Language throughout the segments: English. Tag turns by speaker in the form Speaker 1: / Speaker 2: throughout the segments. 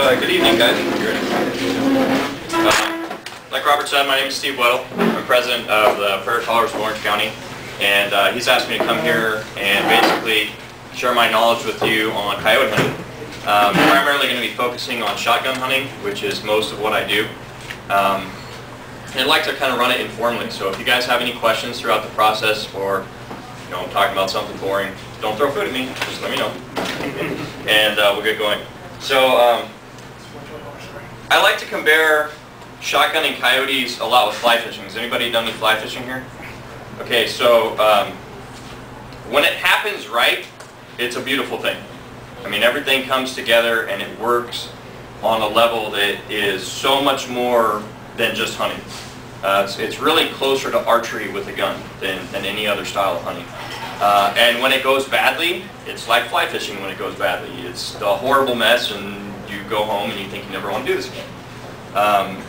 Speaker 1: Good evening, guys. Like Robert said, my name is Steve Weddle. I'm president of the Prairie Colors of Orange County, and he's asked me to come here and basically share my knowledge with you on coyote hunting. I'm primarily going to be focusing on shotgun hunting, which is most of what I do. And I'd like to kind of run it informally, so if you guys have any questions throughout the process, or I'm talking about something boring, don't throw food at me, just let me know, and we'll get going. So I like to compare shotgunning coyotes a lot with fly fishing. Has anybody done any fly fishing here? Okay, so when it happens right, it's a beautiful thing. I mean, everything comes together and it works on a level that is so much more than just hunting. It's really closer to archery with a gun than any other style of hunting. And when it goes badly, it's like fly fishing when it goes badly. It's a horrible mess and you go home and you think you never want to do this again.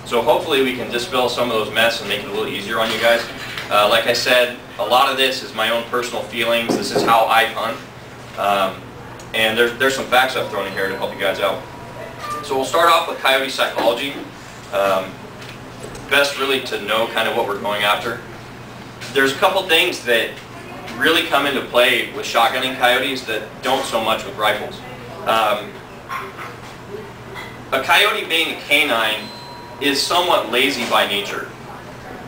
Speaker 1: So hopefully we can dispel some of those mess and make it a little easier on you guys. Like I said, a lot of this is my own personal feelings. This is how I hunt. And there's some facts I've thrown in here to help you guys out. So we'll start off with coyote psychology. Best really to know kind of what we're going after. There's a couple things that really come into play with shotgunning coyotes that don't so much with rifles. A coyote being a canine is somewhat lazy by nature.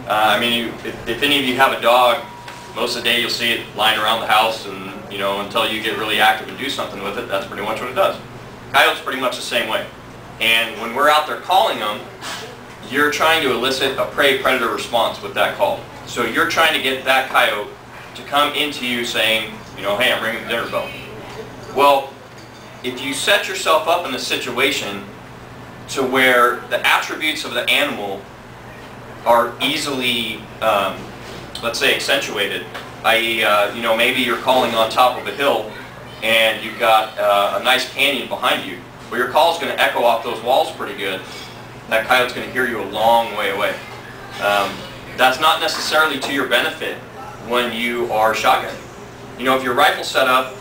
Speaker 1: I mean, if any of you have a dog, most of the day you'll see it lying around the house, and until you get really active and do something with it, that's pretty much what it does. Coyote's pretty much the same way. And when we're out there calling them, you're trying to elicit a prey-predator response with that call. So you're trying to get that coyote to come into you saying, hey, I'm ringing the dinner bell. Well, if you set yourself up in a situation to where the attributes of the animal are easily, let's say, accentuated, i.e., maybe you're calling on top of a hill and you've got a nice canyon behind you, well, your call is going to echo off those walls pretty good. That coyote's going to hear you a long way away. That's not necessarily to your benefit when you are shotgunning. If your rifle's set up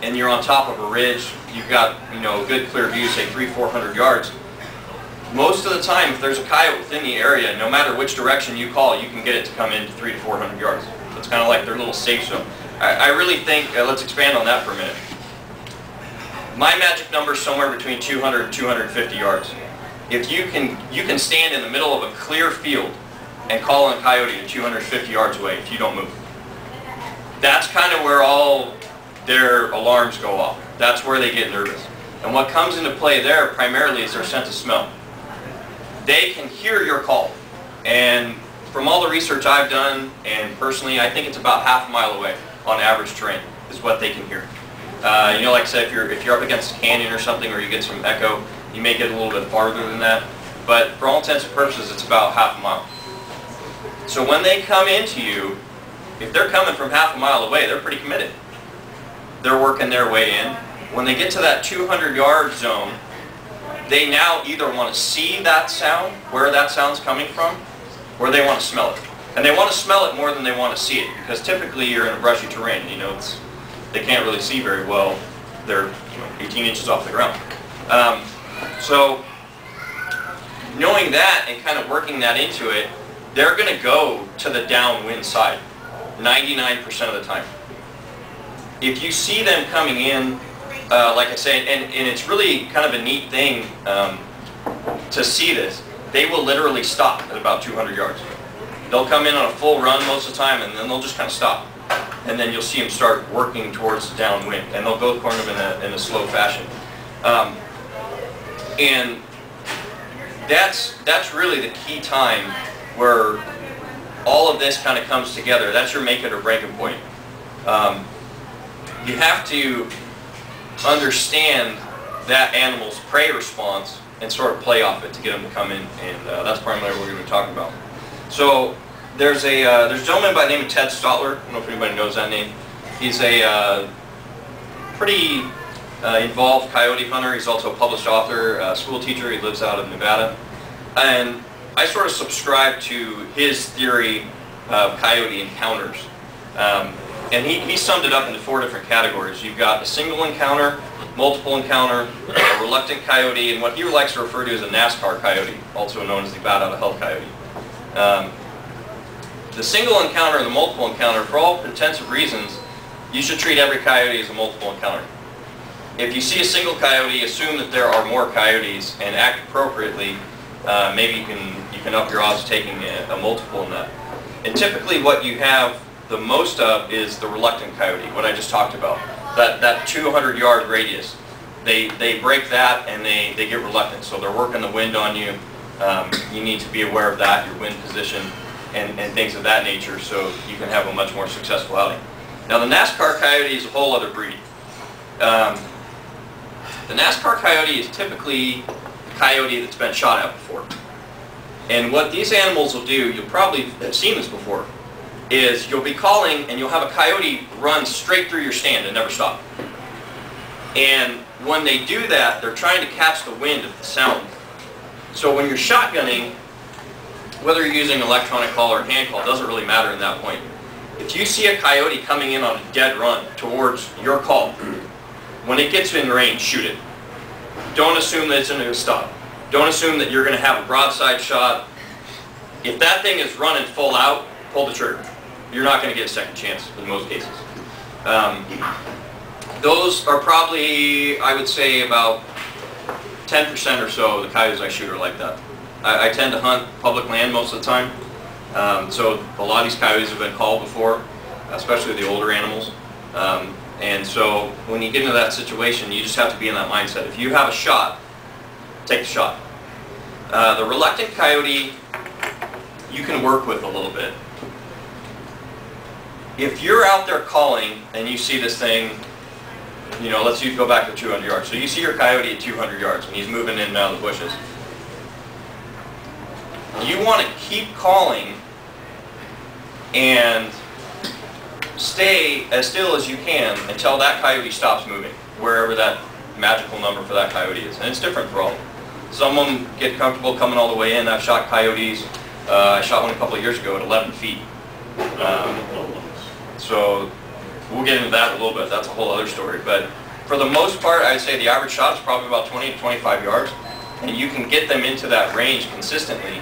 Speaker 1: and you're on top of a ridge, you've got a good clear view, say 300-400 yards. Most of the time, if there's a coyote within the area, no matter which direction you call, you can get it to come in to 300 to 400 yards. It's kind of like their little safe zone. I really think, let's expand on that for a minute. My magic number is somewhere between 200 and 250 yards. If you can stand in the middle of a clear field and call on a coyote at 250 yards away if you don't move. That's kind of where all their alarms go off. That's where they get nervous. And what comes into play there primarily is their sense of smell. They can hear your call. And from all the research I've done, and personally, I think it's about half a mile away on average terrain is what they can hear. Like I said, if you're up against a canyon or something, or you get some echo, you may get a little bit farther than that. But for all intents and purposes, it's about half a mile. So when they come into you, if they're coming from half a mile away, they're pretty committed. They're working their way in. When they get to that 200-yard zone, they now either want to see that sound, where that sound's coming from, or they want to smell it. And they want to smell it more than they want to see it, because typically you're in a brushy terrain. They can't really see very well. They're 18 inches off the ground. So knowing that and kind of working that into it, they're going to go to the downwind side 99% of the time. If you see them coming in, like I say, and it's really kind of a neat thing to see this, they will literally stop at about 200 yards. They'll come in on a full run most of the time, and then they'll just kind of stop. And then you'll see them start working towards the downwind, and they'll go kind of in a slow fashion. And that's really the key time where all of this kind of comes together. That's your make it or break it point. You have to understand that animal's prey response and sort of play off it to get them to come in, and that's primarily what we're going to talk about. So there's a gentleman by the name of Ted Stotler. I don't know if anybody knows that name. He's a pretty involved coyote hunter. He's also a published author, school teacher. He lives out of Nevada. And I sort of subscribe to his theory of coyote encounters. And he summed it up into 4 different categories. You've got a single encounter, multiple encounter, a reluctant coyote, and what he likes to refer to as a NASCAR coyote, also known as the bat out of hell coyote. The single encounter and the multiple encounter, for all intents and reasons, you should treat every coyote as a multiple encounter. If you see a single coyote, assume that there are more coyotes and act appropriately. Maybe you can up your odds of taking a multiple in that. And typically what you have the most of is the reluctant coyote, what I just talked about. That 200-yard radius. They break that and they get reluctant, so they're working the wind on you. You need to be aware of that, your wind position, and things of that nature, so you can have a much more successful outing. Now the NASCAR coyote is a whole other breed. The NASCAR coyote is typically a coyote that's been shot at before. And what these animals will do, you'll probably have seen this before, is you'll be calling and you'll have a coyote run straight through your stand and never stop. And when they do that, they're trying to catch the wind of the sound. So when you're shotgunning, whether you're using electronic call or hand call, it doesn't really matter at that point. If you see a coyote coming in on a dead run towards your call, when it gets in range, shoot it. Don't assume that it's going to stop. Don't assume that you're going to have a broadside shot. If that thing is running full out, pull the trigger. You're not going to get a second chance in most cases. Those are probably, I would say, about 10% or so of the coyotes I shoot are like that. I tend to hunt public land most of the time. So a lot of these coyotes have been called before, especially the older animals. And so when you get into that situation, you just have to be in that mindset. If you have a shot, take the shot. The reluctant coyote, you can work with a little bit. If you're out there calling and you see this thing, you know, let's go back to 200 yards. So you see your coyote at 200 yards and he's moving in and out of the bushes. You want to keep calling and stay as still as you can until that coyote stops moving, wherever that magical number for that coyote is. And it's different for all. Some of them get comfortable coming all the way in. I've shot coyotes. I shot one a couple of years ago at 11 feet. So we'll get into that in a little bit. That's a whole other story. But for the most part, I'd say the average shot is probably about 20 to 25 yards. And you can get them into that range consistently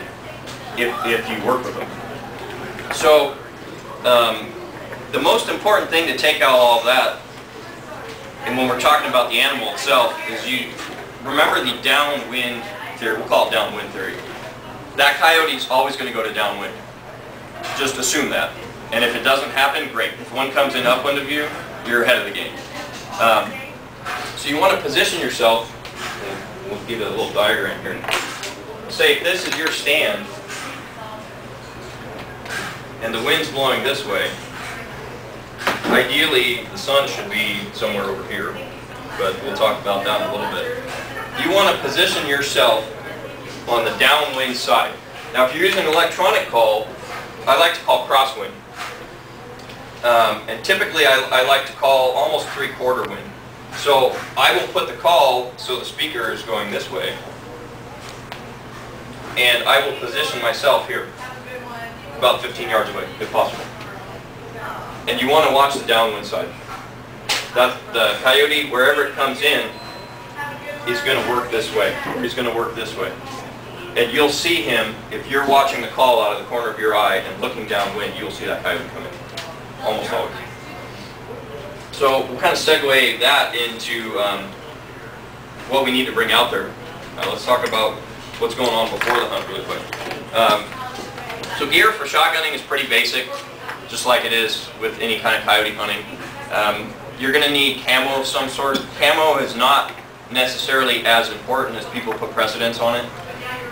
Speaker 1: if you work with them. So the most important thing to take out all of that, and when we're talking about the animal itself, is you remember the downwind theory. We'll call it downwind theory. That coyote is always going to go to downwind. Just assume that. And if it doesn't happen, great. If one comes in upwind of you, you're ahead of the game. So you want to position yourself, and we'll give it a little diagram here. Say if this is your stand, and the wind's blowing this way, ideally the sun should be somewhere over here, but we'll talk about that in a little bit. You want to position yourself on the downwind side. Now if you're using an electronic call, I like to call crosswind. And typically I like to call almost 3/4 wind. So I will put the call so the speaker is going this way, and I will position myself here, about 15 yards away, if possible. And you want to watch the downwind side. The coyote, wherever it comes in, is going to work this way, or he's going to work this way. And you'll see him, if you're watching the call out of the corner of your eye and looking downwind, you'll see that coyote come in, almost always. So we'll kind of segue that into what we need to bring out there. Let's talk about what's going on before the hunt really quick. So gear for shotgunning is pretty basic, just like it is with any kind of coyote hunting. You're going to need camo of some sort. Camo is not necessarily as important as people put precedence on it.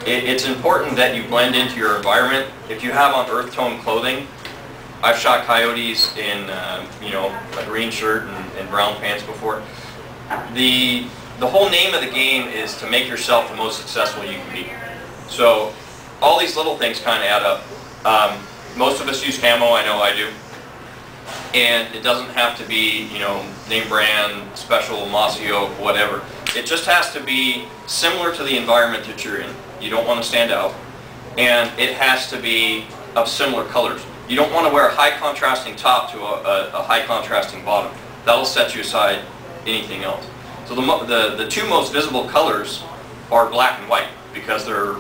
Speaker 1: It's important that you blend into your environment. If you have on earth tone clothing, I've shot coyotes in you know, a green shirt and brown pants before. The whole name of the game is to make yourself the most successful you can be. So all these little things kind of add up. Most of us use camo, I know I do. And it doesn't have to be, you know, name brand, special, mossy oak, whatever. It just has to be similar to the environment that you're in. You don't want to stand out. And it has to be of similar colors. You don't want to wear a high contrasting top to a high contrasting bottom. That'll set you aside anything else. So the two most visible colors are black and white because they're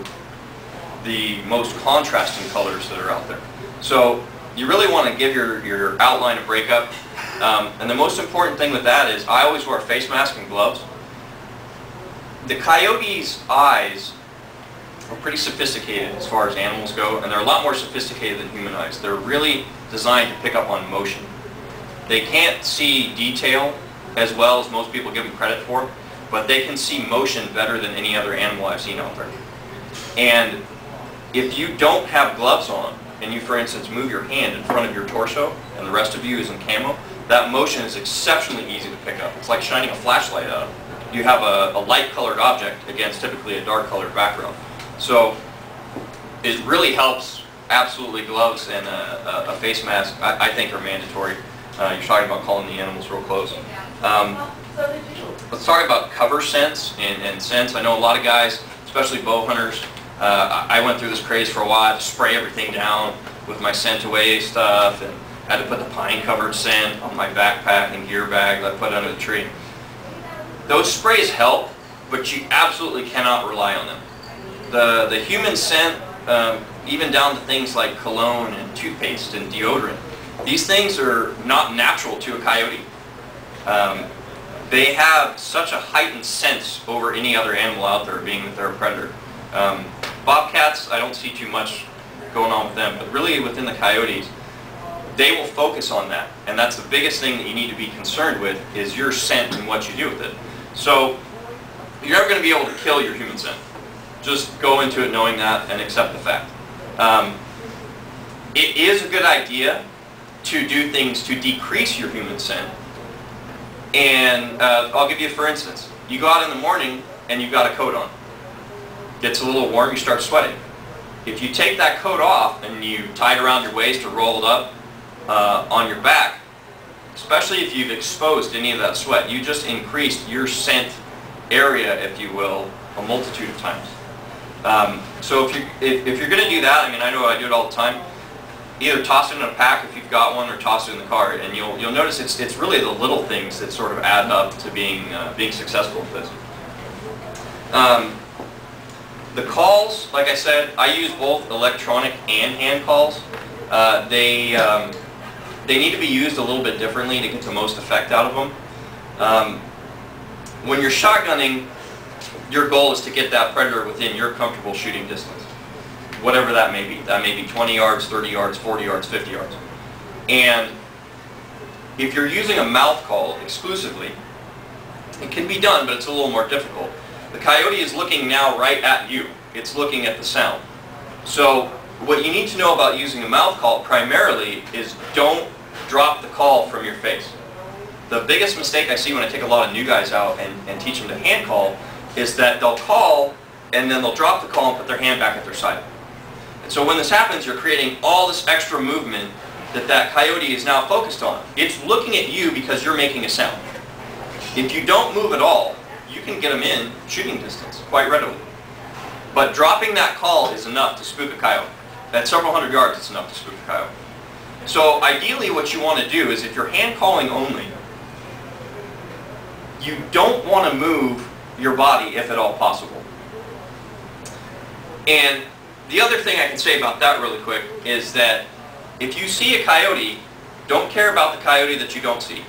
Speaker 1: the most contrasting colors that are out there. So you really want to give your outline a breakup. And the most important thing with that is I always wear a face mask and gloves. The coyote's eyes are pretty sophisticated as far as animals go, and they're a lot more sophisticated than human eyes. They're really designed to pick up on motion. They can't see detail as well as most people give them credit for, but they can see motion better than any other animal I've seen out there. And if you don't have gloves on, and you, for instance, move your hand in front of your torso, and the rest of you is in camo, that motion is exceptionally easy to pick up. It's like shining a flashlight at it. You have a light-colored object against typically a dark-colored background. So it really helps. Absolutely, gloves and a face mask, I think, are mandatory. You're talking about calling the animals real close. Let's talk about cover scents and scents. I know a lot of guys, especially bow hunters, I went through this craze for a while to spray everything down with my scent away stuff, and I had to put the pine covered scent on my backpack and gear bag that I put under the tree. Those sprays help, but you absolutely cannot rely on them. The human scent, even down to things like cologne and toothpaste and deodorant, these things are not natural to a coyote. They have such a heightened sense over any other animal out there, being that they're a predator. Bobcats, I don't see too much going on with them, but really within the coyotes, they will focus on that. And that's the biggest thing that you need to be concerned with, is your scent and what you do with it. So you're never going to be able to kill your human scent. Just go into it knowing that and accept the fact. It is a good idea to do things to decrease your human scent. And I'll give you, for instance, you go out in the morning and you've got a coat on. Gets a little warm, you start sweating. If you take that coat off and you tie it around your waist or roll it up on your back, especially if you've exposed any of that sweat, you just increased your scent area, if you will, a multitude of times. So if you're going to do that, I mean, I know I do it all the time. Either toss it in a pack if you've got one, or toss it in the car, and you'll notice it's really the little things that sort of add up to being successful with this. The calls, like I said, I use both electronic and hand calls. They need to be used a little bit differently to get the most effect out of them. When you're shotgunning, your goal is to get that predator within your comfortable shooting distance, whatever that may be. That may be 20 yards, 30 yards, 40 yards, 50 yards. And if you're using a mouth call exclusively, it can be done, but it's a little more difficult. The coyote is looking now right at you. It's looking at the sound. So what you need to know about using a mouth call primarily is don't drop the call from your face. The biggest mistake I see when I take a lot of new guys out and teach them to hand call is that they'll call and then they'll drop the call and put their hand back at their side. And so when this happens, you're creating all this extra movement that coyote is now focused on. It's looking at you because you're making a sound. If you don't move at all, you can get them in shooting distance quite readily. But dropping that call is enough to spook a coyote. At several hundred yards, it's enough to spook a coyote. So ideally what you want to do is, if you're hand calling only, you don't want to move your body if at all possible. And the other thing I can say about that really quick is that if you see a coyote, don't care about the coyote that you don't see.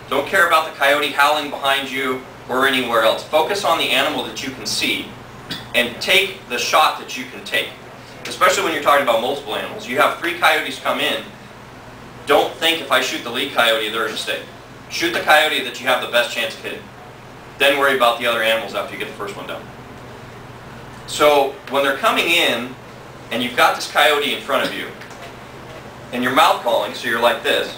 Speaker 1: Don't care about the coyote howling behind you or anywhere else. Focus on the animal that you can see and take the shot that you can take. Especially when you're talking about multiple animals. You have 3 coyotes come in. Don't think if I shoot the lead coyote, they're a mistake. Shoot the coyote that you have the best chance of hitting. Then worry about the other animals after you get the first one down. So when they're coming in and you've got this coyote in front of you and you're mouth calling, so you're like this,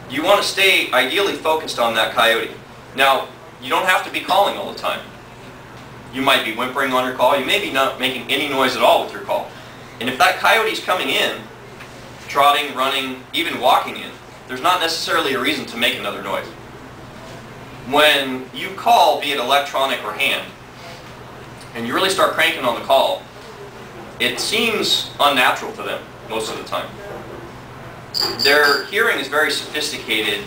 Speaker 1: you want to stay ideally focused on that coyote. Now, you don't have to be calling all the time. You might be whimpering on your call. You may be not making any noise at all with your call. And if that coyote's coming in, trotting, running, even walking in, there's not necessarily a reason to make another noise. When you call, be it electronic or hand, and you really start cranking on the call, it seems unnatural to them most of the time. Their hearing is very sophisticated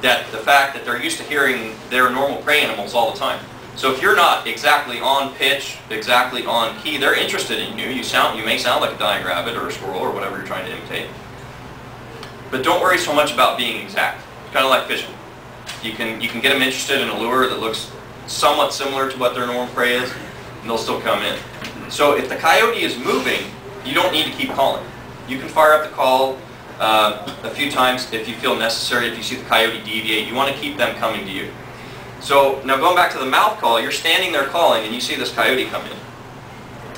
Speaker 1: that the fact that they're used to hearing their normal prey animals all the time. So if you're not exactly on pitch, exactly on key, they're interested in you. You may sound like a dying rabbit or a squirrel or whatever you're trying to imitate. But don't worry so much about being exact. It's kind of like fishing. You can get them interested in a lure that looks somewhat similar to what their normal prey is, and they'll still come in. So if the coyote is moving, you don't need to keep calling. You can fire up the call a few times if you feel necessary. If you see the coyote deviate, you want to keep them coming to you. So now going back to the mouth call, you're standing there calling and you see this coyote come in.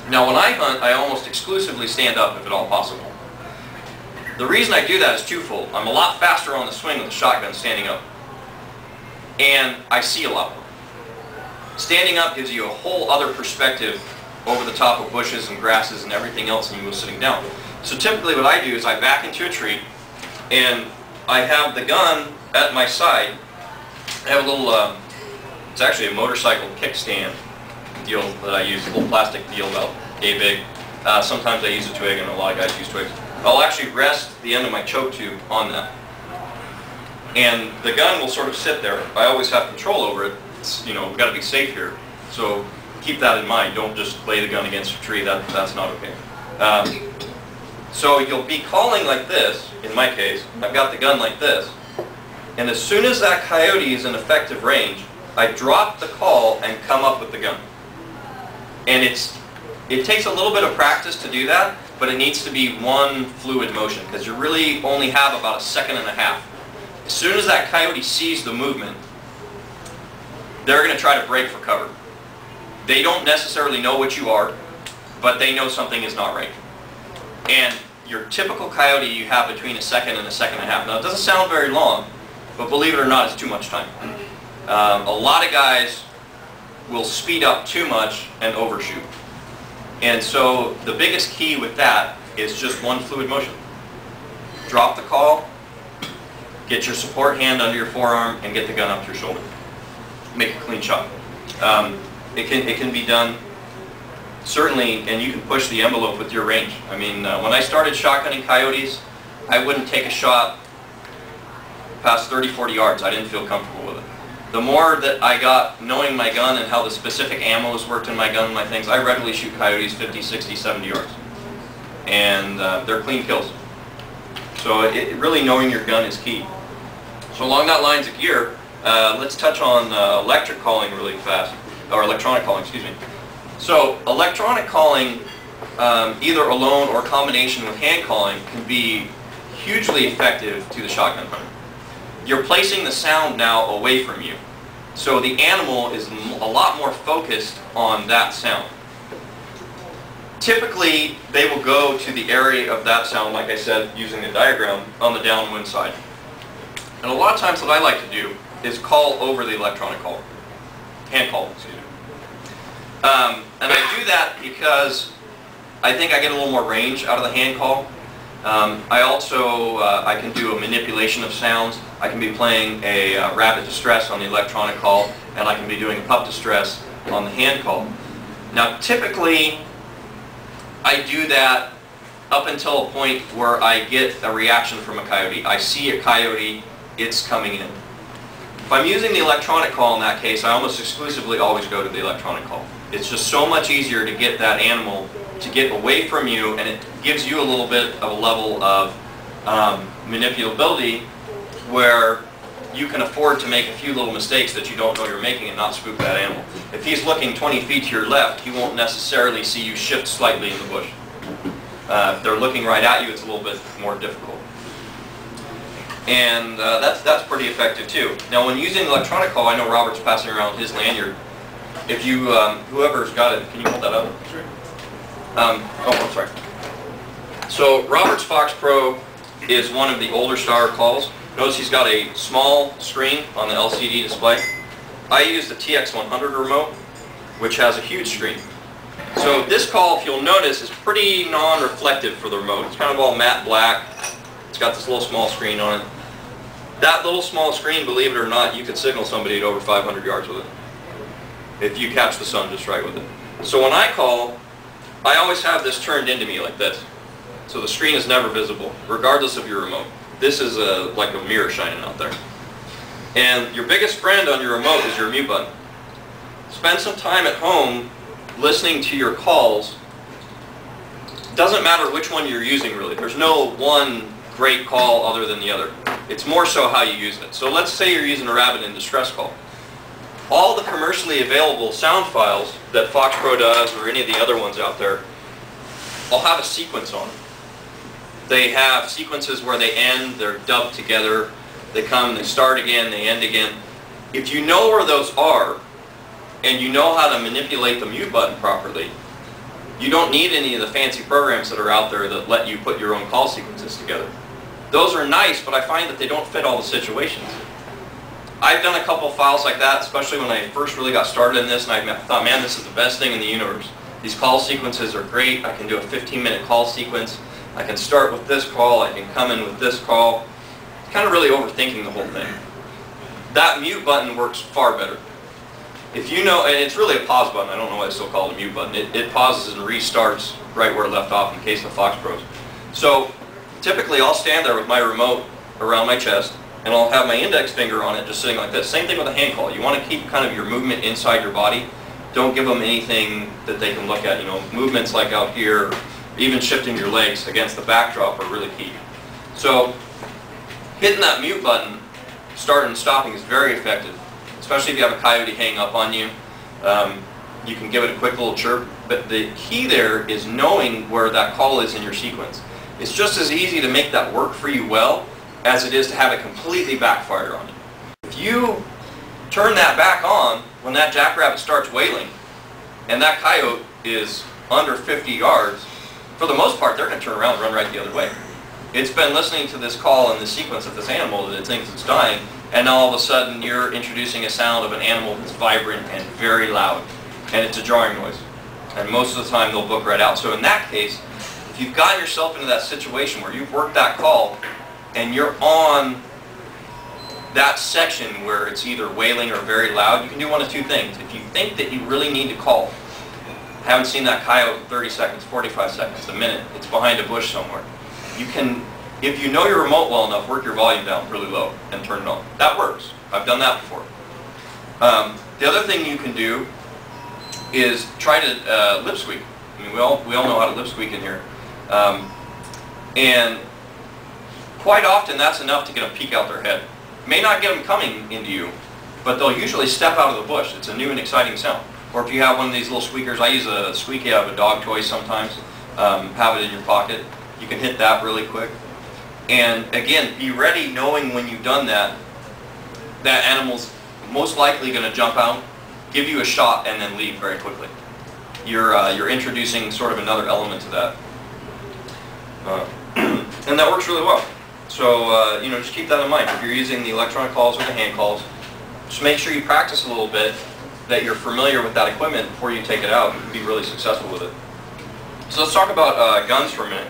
Speaker 1: Now when I hunt, I almost exclusively stand up if at all possible. The reason I do that is twofold. I'm a lot faster on the swing with the shotgun standing up, and I see a lot more. Standing up gives you a whole other perspective over the top of bushes and grasses and everything else than you will sitting down. So typically what I do is I back into a tree and I have the gun at my side. I have a little, it's actually a motorcycle kickstand deal that I use, a little plastic deal about yay big. Sometimes I use a twig and a lot of guys use twigs. I'll actually rest the end of my choke tube on that. And the gun will sort of sit there. I always have control over it. It's, you know, we've got to be safe here. So keep that in mind. Don't just lay the gun against a tree. That's not okay. So you'll be calling like this, in my case. I've got the gun like this. And as soon as that coyote is in effective range, I drop the call and come up with the gun. And it takes a little bit of practice to do that, but it needs to be one fluid motion because you really only have about a second and a half. As soon as that coyote sees the movement, they're going to try to break for cover. They don't necessarily know what you are, but they know something is not right. And your typical coyote you have between a second and a second and a half. Now it doesn't sound very long, but believe it or not, it's too much time. A lot of guys will speed up too much and overshoot. And so the biggest key with that is just one fluid motion. Drop the call, get your support hand under your forearm, and get the gun up to your shoulder. Make a clean shot. It can be done certainly, and you can push the envelope with your range. I mean, when I started shotgunning coyotes, I wouldn't take a shot past 30, 40 yards. I didn't feel comfortable with it. The more that I got knowing my gun and how the specific ammos worked in my gun and my things, I readily shoot coyotes 50, 60, 70 yards. And they're clean kills. So really knowing your gun is key. So along that lines of gear, let's touch on electric calling really fast, or electronic calling, excuse me. So electronic calling, either alone or combination with hand calling, can be hugely effective to the shotgun hunter. You're placing the sound now away from you. So the animal is a lot more focused on that sound. Typically, they will go to the area of that sound, like I said, using the diagram, on the downwind side. And a lot of times what I like to do is call over the electronic call. Hand call, excuse me. And I do that because I think I get a little more range out of the hand call. I also I can do a manipulation of sounds. I can be playing a rabbit distress on the electronic call, and I can be doing a pup distress on the hand call. Now typically I do that up until a point where I get a reaction from a coyote. I see a coyote, it's coming in. If I'm using the electronic call in that case, I almost exclusively always go to the electronic call. It's just so much easier to get that animal to get away from you, and it gives you a little bit of a level of manipulability where you can afford to make a few little mistakes that you don't know you're making and not spook that animal. If he's looking 20 feet to your left, he won't necessarily see you shift slightly in the bush. If they're looking right at you, it's a little bit more difficult. And that's pretty effective too. Now when using electronic call, I know Robert's passing around his lanyard. If you, whoever's got it, can you hold that up? Sure. Oh, I'm sorry. So Robert's Fox Pro is one of the older Star calls. Notice he's got a small screen on the LCD display. I use the TX100 remote, which has a huge screen. So this call, if you'll notice, is pretty non-reflective for the remote. It's kind of all matte black. It's got this little small screen on it. That little small screen, believe it or not, you could signal somebody at over 500 yards with it, if you catch the sun just right with it. So when I call, I always have this turned into me like this. So the screen is never visible, regardless of your remote. This is like a mirror shining out there. And your biggest friend on your remote is your mute button. Spend some time at home listening to your calls. Doesn't matter which one you're using really. There's no one great call other than the other. It's more so how you use it. So let's say you're using a rabbit in distress call. All the commercially available sound files that Fox Pro does or any of the other ones out there all have a sequence on them. They have sequences where they end, they're dubbed together, they come, they start again, they end again. If you know where those are, and you know how to manipulate the mute button properly, you don't need any of the fancy programs that are out there that let you put your own call sequences together. Those are nice, but I find that they don't fit all the situations. I've done a couple files like that, especially when I first really got started in this, and I thought, man, this is the best thing in the universe. These call sequences are great. I can do a 15-minute call sequence. I can start with this call. I can come in with this call. Kind of really overthinking the whole thing. That mute button works far better. If you know, and it's really a pause button. I don't know why it's still called a mute button. It pauses and restarts right where it left off in case of Fox Pros. So typically I'll stand there with my remote around my chest, and I'll have my index finger on it just sitting like this. Same thing with a hand call. You want to keep kind of your movement inside your body. Don't give them anything that they can look at. You know, movements like out here, even shifting your legs against the backdrop are really key. So hitting that mute button, starting and stopping, is very effective. Especially if you have a coyote hang up on you. You can give it a quick little chirp. But the key there is knowing where that call is in your sequence. It's just as easy to make that work for you well as it is to have it completely backfire on you. If you turn that back on when that jackrabbit starts wailing and that coyote is under 50 yards, for the most part they're going to turn around and run right the other way. It's been listening to this call and the sequence of this animal that it thinks it's dying, and now all of a sudden you're introducing a sound of an animal that's vibrant and very loud, and it's a jarring noise. And most of the time they'll book right out. So in that case, if you've gotten yourself into that situation where you've worked that call and you're on that section where it's either wailing or very loud, you can do one of two things. If you think that you really need to call, haven't seen that coyote in 30 seconds, 45 seconds, a minute, it's behind a bush somewhere, you can, if you know your remote well enough, work your volume down really low and turn it on. That works. I've done that before. The other thing you can do is try to lip squeak. I mean, we all know how to lip squeak in here. And quite often that's enough to get them peek out their head. May not get them coming into you, but they'll usually step out of the bush. It's a new and exciting sound. Or if you have one of these little squeakers, I use a squeaky out of a dog toy sometimes, have it in your pocket. You can hit that really quick. And again, be ready knowing when you've done that, that animal's most likely going to jump out, give you a shot, and then leave very quickly. You're introducing sort of another element to that. And that works really well. So, you know, just keep that in mind. If you're using the electronic calls or the hand calls, just make sure you practice a little bit, that you're familiar with that equipment before you take it out. You can be really successful with it. So let's talk about guns for a minute.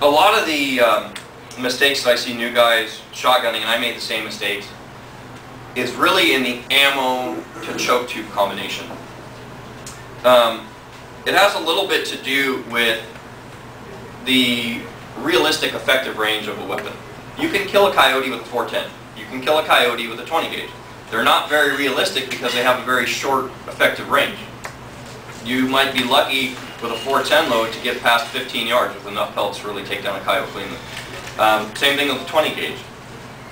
Speaker 1: A lot of the mistakes that I see new guys shotgunning, and I made the same mistakes, is really in the ammo to choke tube combination. It has a little bit to do with the realistic effective range of a weapon. You can kill a coyote with a 410. You can kill a coyote with a 20 gauge. They're not very realistic because they have a very short effective range. You might be lucky with a 410 load to get past 15 yards with enough pelts to really take down a coyote cleanly. Same thing with the 20 gauge.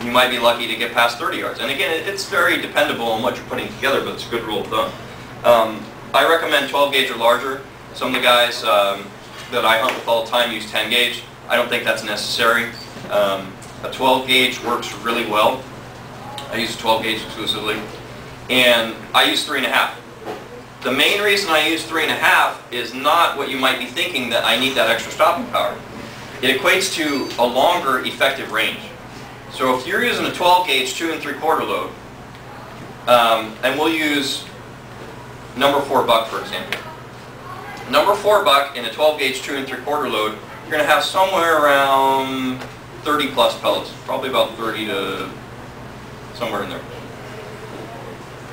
Speaker 1: You might be lucky to get past 30 yards. And again, it's very dependable on what you're putting together, but it's a good rule of thumb. I recommend 12 gauge or larger. Some of the guys that I hunt with all the time use 10 gauge. I don't think that's necessary. A 12 gauge works really well. I use a 12 gauge exclusively. And I use 3.5. The main reason I use 3.5 is not what you might be thinking, that I need that extra stopping power. It equates to a longer effective range. So if you're using a 12 gauge 2 3/4 load, and we'll use number 4 buck for example. Number 4 buck in a 12 gauge 2 3/4 load, you're going to have somewhere around 30 plus pellets, probably about 30 to somewhere in there.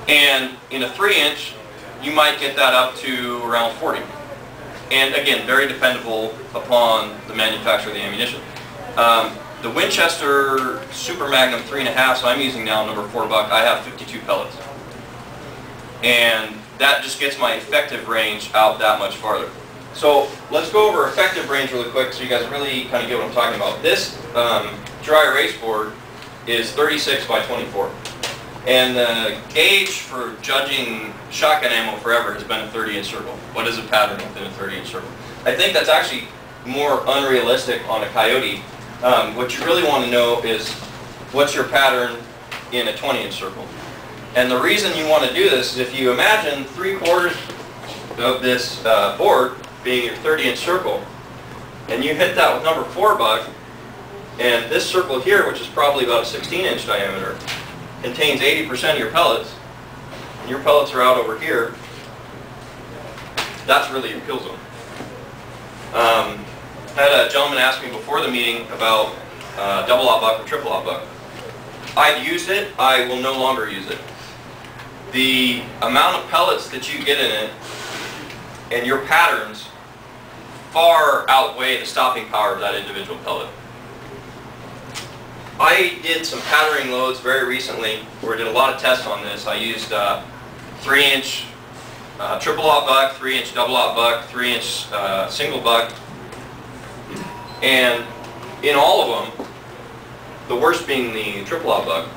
Speaker 1: And in a 3-inch, you might get that up to around 40. And again, very dependable upon the manufacturer of the ammunition. The Winchester Super Magnum 3.5, so I'm using now number 4 buck, I have 52 pellets. And that just gets my effective range out that much farther. So let's go over effective range really quick so you guys really kind of get what I'm talking about. This dry erase board is 36 by 24. And the gauge for judging shotgun ammo forever has been a 30-inch circle. What is a pattern within a 30-inch circle? I think that's actually more unrealistic on a coyote. What you really want to know is what's your pattern in a 20-inch circle. And the reason you want to do this is if you imagine 3/4 of this board being your 30-inch circle, and you hit that with number 4 buck, and this circle here, which is probably about a 16-inch diameter, contains 80% of your pellets, and your pellets are out over here, that's really your kill zone. I had a gentleman ask me before the meeting about double-aught buck or triple-aught buck. I've used it, I will no longer use it. The amount of pellets that you get in it and your patterns far outweigh the stopping power of that individual pellet. I did some patterning loads very recently where I did a lot of tests on this. I used 3-inch triple-aught buck, 3-inch double-aught buck, 3-inch single buck, and in all of them, the worst being the triple-aught buck,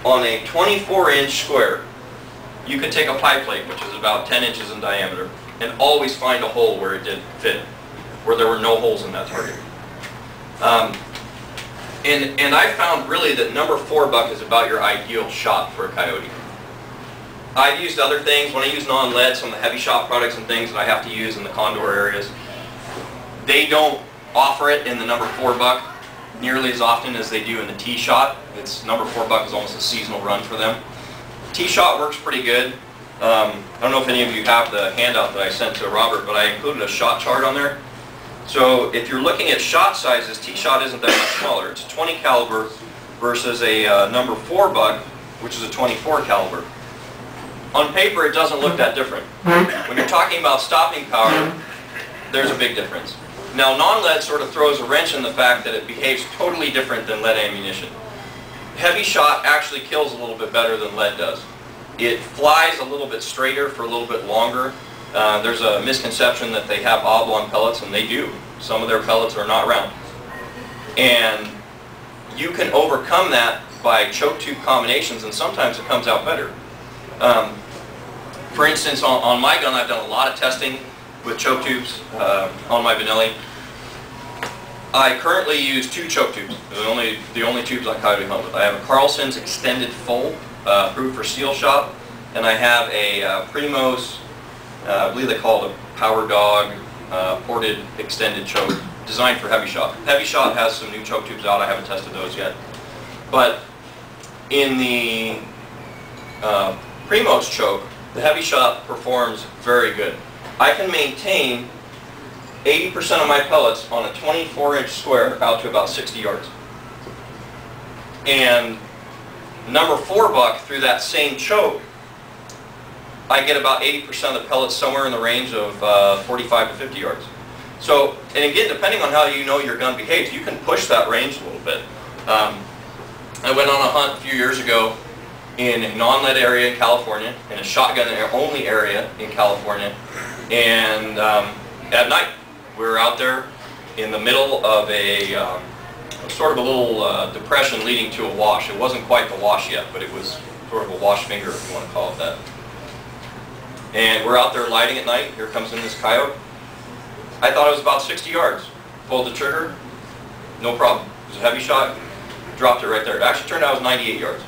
Speaker 1: on a 24-inch square, you could take a pie plate, which is about 10 inches in diameter, and always find a hole where it did fit, where there were no holes in that target. And I found really that number 4 buck is about your ideal shot for a coyote. I've used other things. When I use non-lead, some of the heavy shot products and things that I have to use in the condor areas, they don't offer it in the number 4 buck nearly as often as they do in the T-shot. It's number 4 buck is almost a seasonal run for them. T-shot works pretty good. I don't know if any of you have the handout that I sent to Robert, but I included a shot chart on there. So if you're looking at shot sizes, T-shot isn't that much smaller. It's a 20 caliber versus a number 4 buck, which is a 24 caliber. On paper, it doesn't look that different. When you're talking about stopping power, there's a big difference. Now, non-lead sort of throws a wrench in the fact that it behaves totally different than lead ammunition. Heavy shot actually kills a little bit better than lead does. It flies a little bit straighter for a little bit longer. There's a misconception that they have oblong pellets, and they do. Some of their pellets are not round. And you can overcome that by choke tube combinations, and sometimes it comes out better. For instance, on my gun, I've done a lot of testing with choke tubes on my Benelli. I currently use 2 choke tubes. They're the only tubes I coyote hunt with. I have a Carlson's extended full, approved for steel shot, and I have a Primos, I believe they call it a Power Dog ported extended choke, designed for heavy shot. Heavy shot has some new choke tubes out. I haven't tested those yet. But in the Primos choke, the heavy shot performs very good. I can maintain 80% of my pellets on a 24-inch square out to about 60 yards. And number 4 buck through that same choke, I get about 80% of the pellets somewhere in the range of 45 to 50 yards. So, and again, depending on how you know your gun behaves, you can push that range a little bit. I went on a hunt a few years ago in a non-lead area in California, in a shotgun-only area in California, and at night we were out there in the middle of a sort of a little depression leading to a wash. It wasn't quite the wash yet, but it was sort of a wash finger, if you want to call it that. And we're out there lighting at night. Here comes in this coyote. I thought it was about 60 yards. Pulled the trigger, no problem. It was a heavy shot, dropped it right there. It actually turned out it was 98 yards.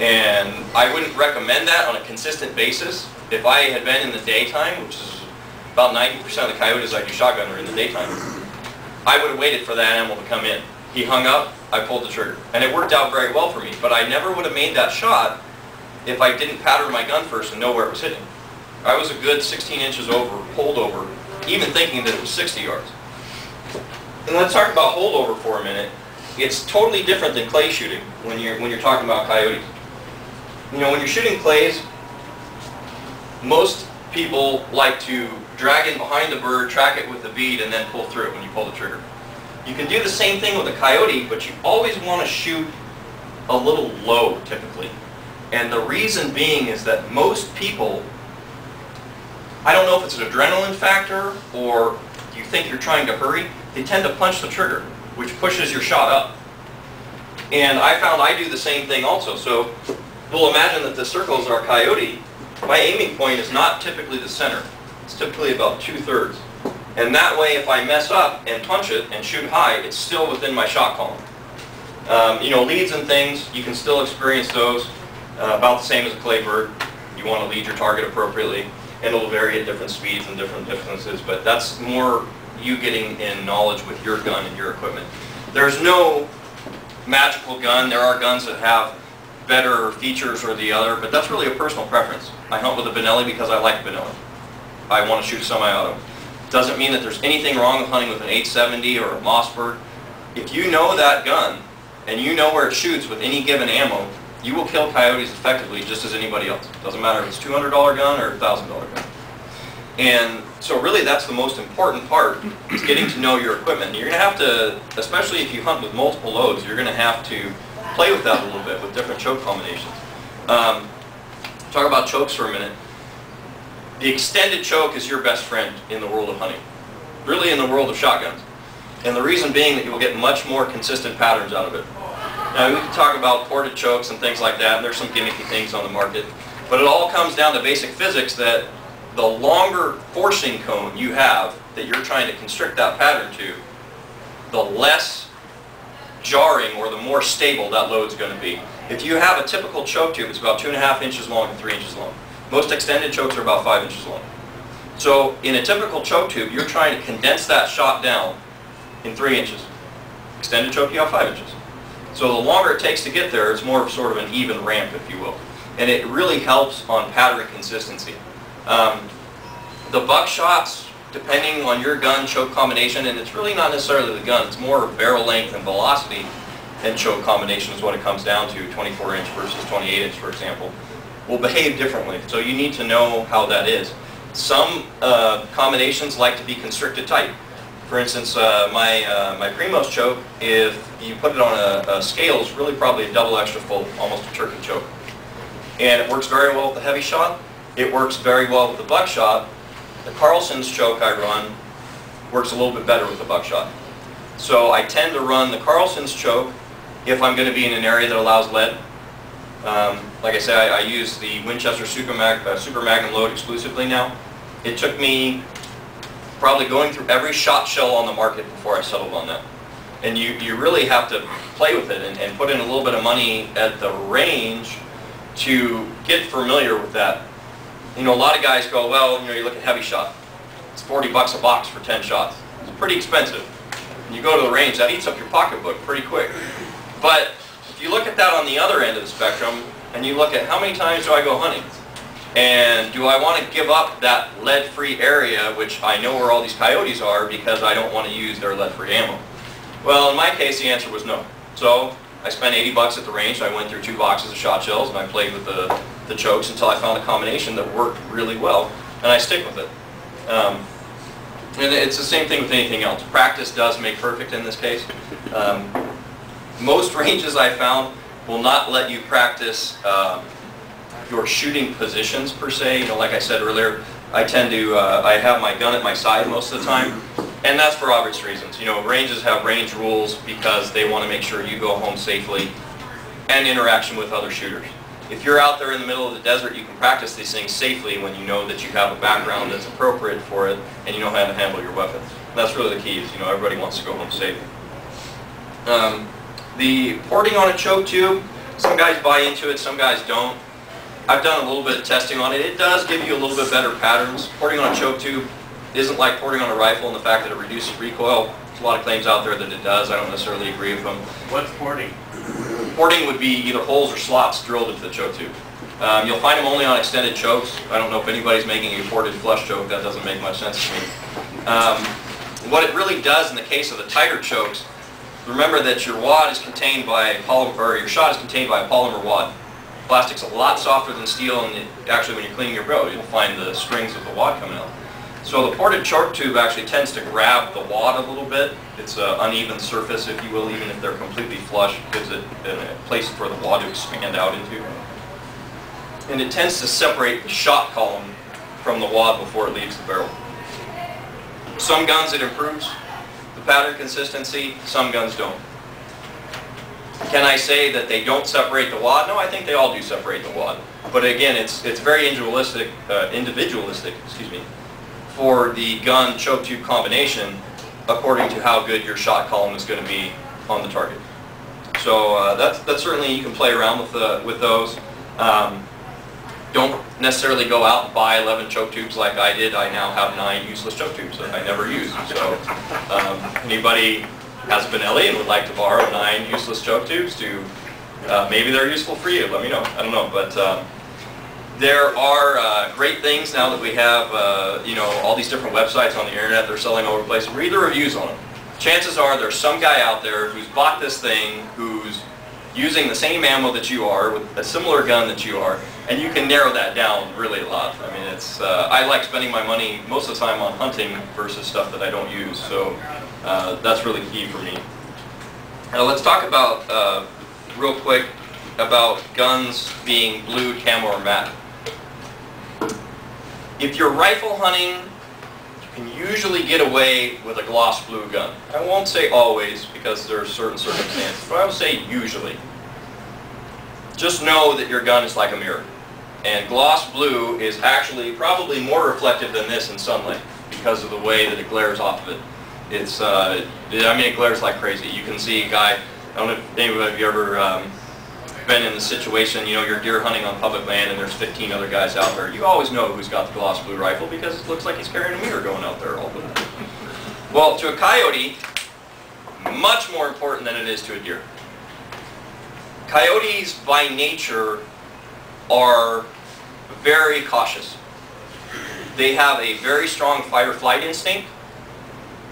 Speaker 1: And I wouldn't recommend that on a consistent basis. If I had been in the daytime, which is about 90% of the coyotes I do shotgun are in the daytime, I would have waited for that animal to come in. He hung up, I pulled the trigger. And it worked out very well for me. But I never would have made that shot if I didn't pattern my gun first and know where it was hitting. I was a good 16 inches over, pulled over, even thinking that it was 60 yards. And let's talk about holdover for a minute. It's totally different than clay shooting when you're talking about coyotes. You know, when you're shooting clays, most people like to drag in behind the bird, track it with the bead, and then pull through it when you pull the trigger. You can do the same thing with a coyote, but you always want to shoot a little low, typically. And the reason being is that most people, I don't know if it's an adrenaline factor or you think you're trying to hurry, they tend to punch the trigger, which pushes your shot up. And I found I do the same thing also. So we'll imagine that the circle is our coyote. My aiming point is not typically the center. It's typically about 2/3. And that way, if I mess up and punch it and shoot high, it's still within my shot column. You know, leads and things, you can still experience those about the same as a clay bird. You want to lead your target appropriately, and it'll vary at different speeds and different distances, but that's more you getting in knowledge with your gun and your equipment. There's no magical gun. There are guns that have better features or the other, but that's really a personal preference. I hunt with a Benelli because I like Benelli. I want to shoot semi-auto. Doesn't mean that there's anything wrong with hunting with an 870 or a Mossberg. If you know that gun and you know where it shoots with any given ammo, you will kill coyotes effectively just as anybody else. Doesn't matter if it's a $200 gun or a $1,000 gun. And so really that's the most important part, is getting to know your equipment. You're going to have to, especially if you hunt with multiple loads, you're going to have to play with that a little bit with different choke combinations. Talk about chokes for a minute. The extended choke is your best friend in the world of hunting, really in the world of shotguns. And the reason being that you will get much more consistent patterns out of it. Now we can talk about ported chokes and things like that, and there's some gimmicky things on the market, but it all comes down to basic physics that the longer forcing cone you have that you're trying to constrict that pattern to, the less jarring or the more stable that load's going to be. If you have a typical choke tube, it's about 2.5 inches long and 3 inches long. Most extended chokes are about 5 inches long. So in a typical choke tube, you're trying to condense that shot down in 3 inches. Extended choke, you have 5 inches. So the longer it takes to get there, it's more of sort of an even ramp, if you will. And it really helps on pattern consistency. The buckshots, depending on your gun choke combination, and it's really not necessarily the gun, it's more barrel length and velocity and choke combination is what it comes down to, 24 inch versus 28 inch, for example, will behave differently. So you need to know how that is. Some combinations like to be constricted tight. For instance, my Primos choke, if you put it on a scale, is really probably a double extra full, almost a turkey choke. And it works very well with the heavy shot. It works very well with the buckshot. The Carlson's choke I run works a little bit better with the buckshot. So I tend to run the Carlson's choke if I'm going to be in an area that allows lead. Like I say, I use the Winchester Super Magnum load exclusively now. It took me probably going through every shot shell on the market before I settled on that. And you really have to play with it and put in a little bit of money at the range to get familiar with that. You know, a lot of guys go, well, you know, you look at heavy shot. It's 40 bucks a box for 10 shots. It's pretty expensive. And you go to the range, that eats up your pocketbook pretty quick. But if you look at that on the other end of the spectrum, and you look at how many times do I go hunting? And do I want to give up that lead-free area, which I know where all these coyotes are, because I don't want to use their lead-free ammo? Well, in my case, the answer was no. So I spent 80 bucks at the range. I went through 2 boxes of shot shells, and I played with the chokes until I found a combination that worked really well, and I stick with it. And it's the same thing with anything else. Practice does make perfect in this case. Most ranges I found will not let you practice your shooting positions per se. You know, like I said earlier, I tend to I have my gun at my side most of the time, and that's for obvious reasons. You know, ranges have range rules because they want to make sure you go home safely and interaction with other shooters. If you're out there in the middle of the desert, you can practice these things safely when you know that you have a background that's appropriate for it and you know how to handle your weapons. And that's really the key. Is, you know, everybody wants to go home safe. The porting on a choke tube, some guys buy into it, some guys don't. I've done a little bit of testing on it. It does give you a little bit better patterns. Porting on a choke tube isn't like porting on a rifle in the fact that it reduces recoil. There's a lot of claims out there that it does. I don't necessarily agree with them.
Speaker 2: What's porting?
Speaker 1: Porting would be either holes or slots drilled into the choke tube. You'll find them only on extended chokes. I don't know if anybody's making a ported flush choke. That doesn't make much sense to me. What it really does in the case of the tighter chokes, remember that your wad is contained by a polymer, or your shot is contained by a polymer wad. Plastic's a lot softer than steel, and actually when you're cleaning your boat, you'll find the strings of the wad coming out. So the ported choke tube actually tends to grab the wad a little bit. It's an uneven surface, if you will, even if they're completely flush, gives it a place for the wad to expand out into. And it tends to separate the shot column from the wad before it leaves the barrel. Some guns it improves the pattern consistency, some guns don't. Can I say that they don't separate the wad? No, I think they all do separate the wad. But again, it's very individualistic, excuse me, for the gun choke tube combination according to how good your shot column is going to be on the target. So that's certainly, you can play around with those. Don't necessarily go out and buy 11 choke tubes like I did. I now have 9 useless choke tubes that I never use. So anybody has a Benelli and would like to borrow 9 useless choke tubes to, maybe they're useful for you, let me know. I don't know, but there are great things now that we have, you know, all these different websites on the internet they're selling all over the place. Read the reviews on them. Chances are there's some guy out there who's bought this thing, who's using the same ammo that you are, with a similar gun that you are, and you can narrow that down really a lot. I mean, it's, I like spending my money most of the time on hunting versus stuff that I don't use, so that's really key for me. Now let's talk about, real quick, about guns being blue, camo, or matte. If you're rifle hunting, you can usually get away with a gloss blue gun. I won't say always, because there are certain circumstances, but I will say usually. Just know that your gun is like a mirror. And gloss blue is actually probably more reflective than this in sunlight because of the way that it glares off of it. It's, I mean, it glares like crazy. You can see a guy, I don't know if anybody of you ever been in the situation, you know, you're deer hunting on public land and there's 15 other guys out there. You always know who's got the gloss blue rifle because it looks like he's carrying a mirror going out there all the time. Well, to a coyote, much more important than it is to a deer. Coyotes by nature are very cautious. They have a very strong fight or flight instinct,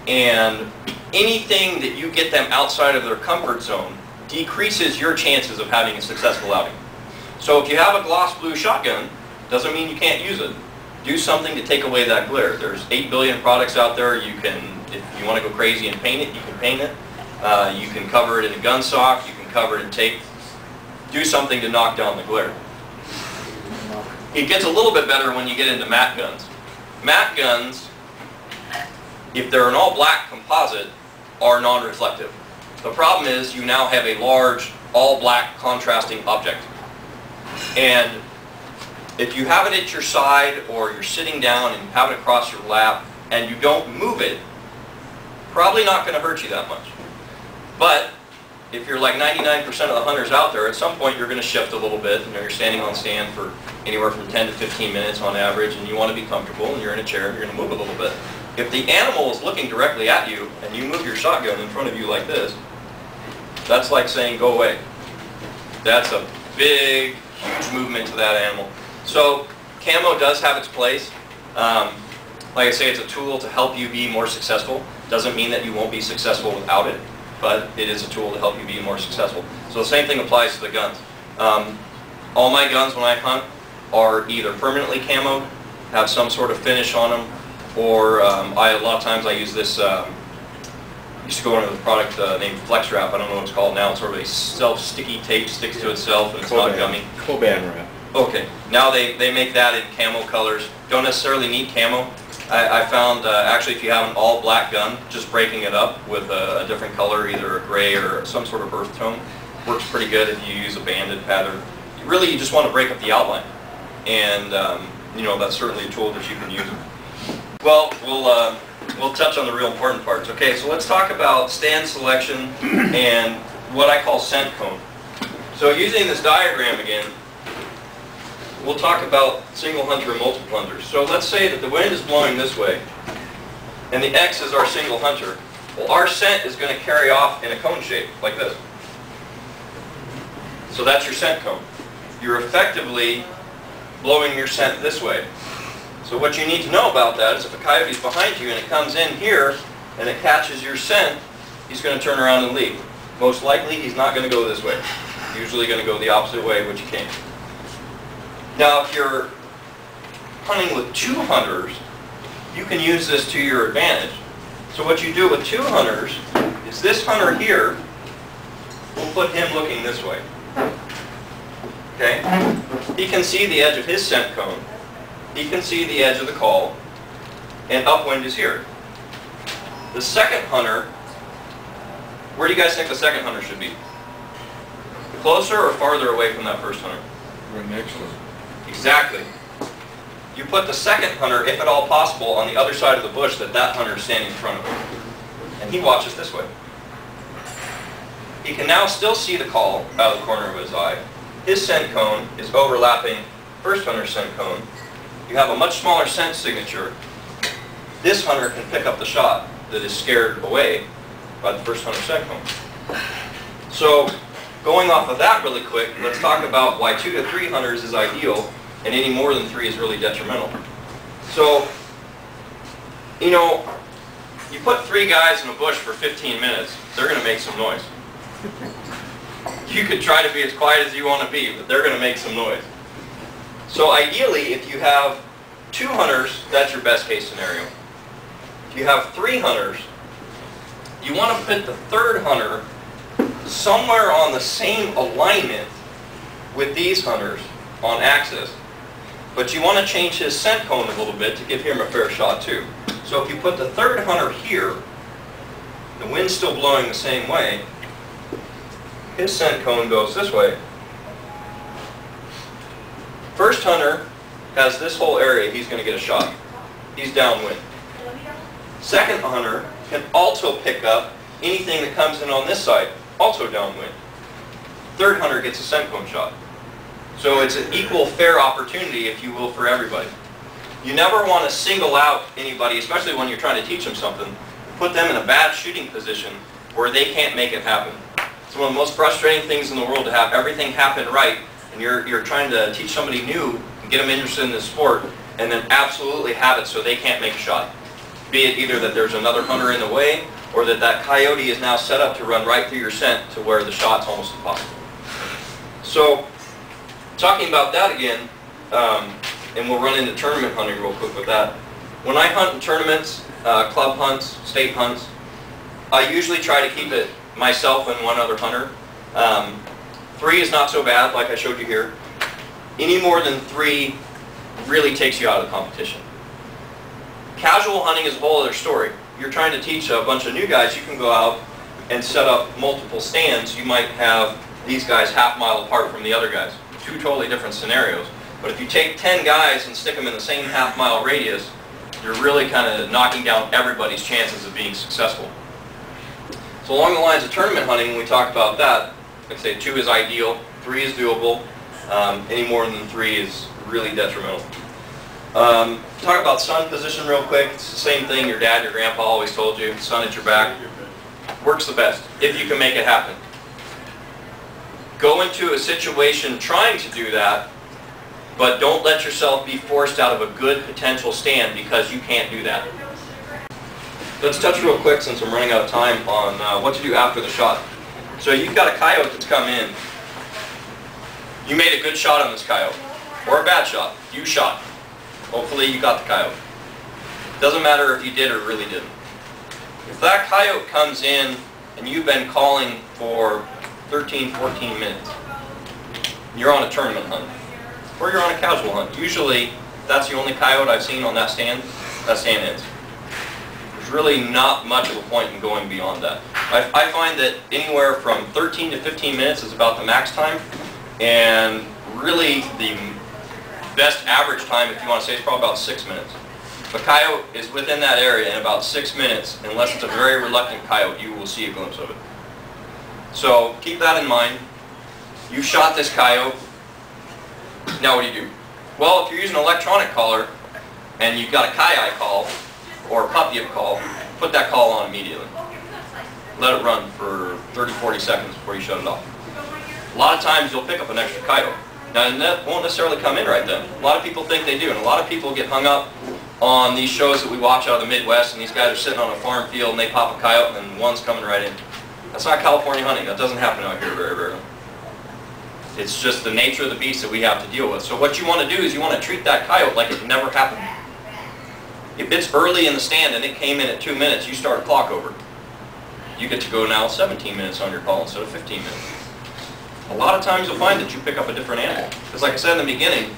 Speaker 1: and anything that you get them outside of their comfort zone decreases your chances of having a successful outing. So if you have a gloss blue shotgun, doesn't mean you can't use it. Do something to take away that glare. There's 8 billion products out there. You can, if you want to go crazy and paint it, you can paint it. You can cover it in a gun sock. You can cover it in tape. Do something to knock down the glare. It gets a little bit better when you get into matte guns. Matte guns, if they're an all-black composite, are non-reflective. The problem is you now have a large, all-black contrasting object. And if you have it at your side or you're sitting down and you have it across your lap and you don't move it, probably not going to hurt you that much. But if you're like 99% of the hunters out there, at some point you're going to shift a little bit. You know, you're standing on stand for anywhere from 10 to 15 minutes on average, and you want to be comfortable, and you're in a chair and you're going to move a little bit. If the animal is looking directly at you and you move your shotgun in front of you like this, that's like saying go away. That's a big, huge movement to that animal. So camo does have its place. Like I say, it's a tool to help you be more successful. Doesn't mean that you won't be successful without it, but it is a tool to help you be more successful. So the same thing applies to the guns. All my guns when I hunt are either permanently camoed, have some sort of finish on them, or a lot of times I use this, used to go into the product named Flex Wrap. I don't know what it's called now. It's sort of a self-sticky tape, sticks to itself, and it's not gummy.
Speaker 2: Coban wrap.
Speaker 1: Okay. Now they make that in camo colors. Don't necessarily need camo. I found actually if you have an all-black gun, just breaking it up with a different color, either a gray or some sort of earth tone, works pretty good if you use a banded pattern. Really, you just want to break up the outline. And, you know, that's certainly a tool that you can use. Well, we'll touch on the real important parts. Okay, so let's talk about stand selection and what I call scent cone. So using this diagram again, we'll talk about single hunter and multiple hunters. So let's say that the wind is blowing this way, and the X is our single hunter. Well, our scent is going to carry off in a cone shape, like this. So that's your scent cone. You're effectively blowing your scent this way. So what you need to know about that is if a coyote is behind you and it comes in here and it catches your scent, he's going to turn around and leave. Most likely he's not going to go this way. He's usually going to go the opposite way which he came. Now if you're hunting with 2 hunters, you can use this to your advantage. So what you do with two hunters is this hunter here, we'll put him looking this way. Okay? He can see the edge of his scent cone. He can see the edge of the call, and upwind is here. The second hunter, where do you guys think the second hunter should be? Closer or farther away from that first hunter?
Speaker 2: Right next to him.
Speaker 1: Exactly. You put the second hunter, if at all possible, on the other side of the bush that that hunter is standing in front of him. And he watches this way. He can now still see the call out of the corner of his eye. His scent cone is overlapping first hunter's scent cone. You have a much smaller scent signature. This hunter can pick up the shot that is scared away by the first hunter's scent cone. So, going off of that really quick, let's talk about why 2 to 3 hunters is ideal and any more than 3 is really detrimental. So, you know, you put 3 guys in a bush for 15 minutes, they're going to make some noise. You could try to be as quiet as you want to be, but they're going to make some noise. So ideally, if you have 2 hunters, that's your best case scenario. If you have 3 hunters, you want to put the third hunter somewhere on the same alignment with these hunters on axis. But you want to change his scent cone a little bit to give him a fair shot too. So if you put the third hunter here, the wind's still blowing the same way, his scent cone goes this way. First hunter has this whole area, he's going to get a shot. He's downwind. Second hunter can also pick up anything that comes in on this side, also downwind. Third hunter gets a scent cone shot. So it's an equal fair opportunity, if you will, for everybody. You never want to single out anybody, especially when you're trying to teach them something, put them in a bad shooting position where they can't make it happen. It's one of the most frustrating things in the world to have everything happen right, and you're trying to teach somebody new and get them interested in this sport, and then absolutely have it so they can't make a shot. Be it either that there's another hunter in the way, or that that coyote is now set up to run right through your scent to where the shot's almost impossible. So, talking about that again, and we'll run into tournament hunting real quick with that. When I hunt in tournaments, club hunts, state hunts, I usually try to keep it myself and one other hunter. 3 is not so bad, like I showed you here. Any more than 3 really takes you out of the competition. Casual hunting is a whole other story. You're trying to teach a bunch of new guys, you can go out and set up multiple stands. You might have these guys half-mile apart from the other guys. 2 totally different scenarios. But if you take 10 guys and stick them in the same half-mile radius, you're really kind of knocking down everybody's chances of being successful. So along the lines of tournament hunting, when we talked about that, like I say, 2 is ideal, 3 is doable, any more than 3 is really detrimental. Talk about sun position real quick. It's the same thing your dad, your grandpa always told you, sun at your back. Works the best, if you can make it happen. Go into a situation trying to do that, but don't let yourself be forced out of a good potential stand because you can't do that. Let's touch real quick, since I'm running out of time, on what to do after the shot. So you've got a coyote that's come in. You made a good shot on this coyote, or a bad shot. You shot. Hopefully you got the coyote. Doesn't matter if you did or really didn't. If that coyote comes in and you've been calling for 13, 14 minutes, you're on a tournament hunt, or you're on a casual hunt. Usually, if that's the only coyote I've seen on that stand ends. There's really not much of a point in going beyond that. I find that anywhere from 13 to 15 minutes is about the max time, and really the best average time, if you want to say, is probably about 6 minutes. If a coyote is within that area in about 6 minutes, unless it's a very reluctant coyote, you will see a glimpse of it. So keep that in mind. You shot this coyote. Now what do? Well, if you're using an electronic caller and you've got a coyote call or a pup yip call, put that call on immediately. Let it run for 30, 40 seconds before you shut it off. A lot of times you'll pick up an extra coyote. Now, that won't necessarily come in right then. A lot of people think they do, and a lot of people get hung up on these shows that we watch out of the Midwest, and these guys are sitting on a farm field and they pop a coyote and then one's coming right in. That's not California hunting. That doesn't happen out here very rarely. It's just the nature of the beast that we have to deal with. So what you want to do is you want to treat that coyote like it never happened. If it's early in the stand and it came in at 2 minutes, you start a clock over. You get to go now 17 minutes on your call instead of 15 minutes. A lot of times you'll find that you pick up a different animal. Because like I said in the beginning,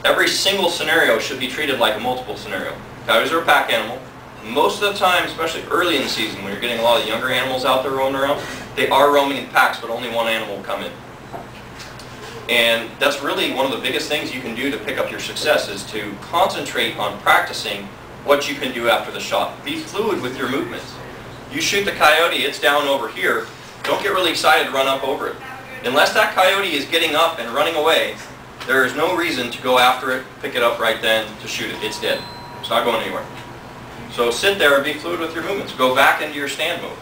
Speaker 1: every single scenario should be treated like a multiple scenario. Coyotes are a pack animal. Most of the time, especially early in the season, when you're getting a lot of younger animals out there roaming around, they are roaming in packs, but only one animal will come in. And that's really one of the biggest things you can do to pick up your success, is to concentrate on practicing what you can do after the shot. Be fluid with your movements. You shoot the coyote, it's down over here. Don't get really excited to run up over it. Unless that coyote is getting up and running away, there is no reason to go after it, pick it up right then to shoot it. It's dead. It's not going anywhere. So sit there and be fluid with your movements. Go back into your stand mode.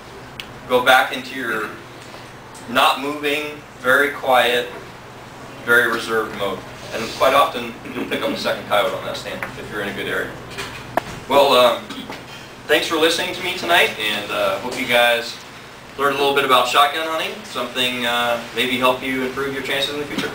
Speaker 1: Go back into your not moving, very quiet, very reserved mode. And quite often you'll pick up a second coyote on that stand if you're in a good area. Well, thanks for listening to me tonight, and hope you guys learned a little bit about shotgun hunting. Something maybe help you improve your chances in the future.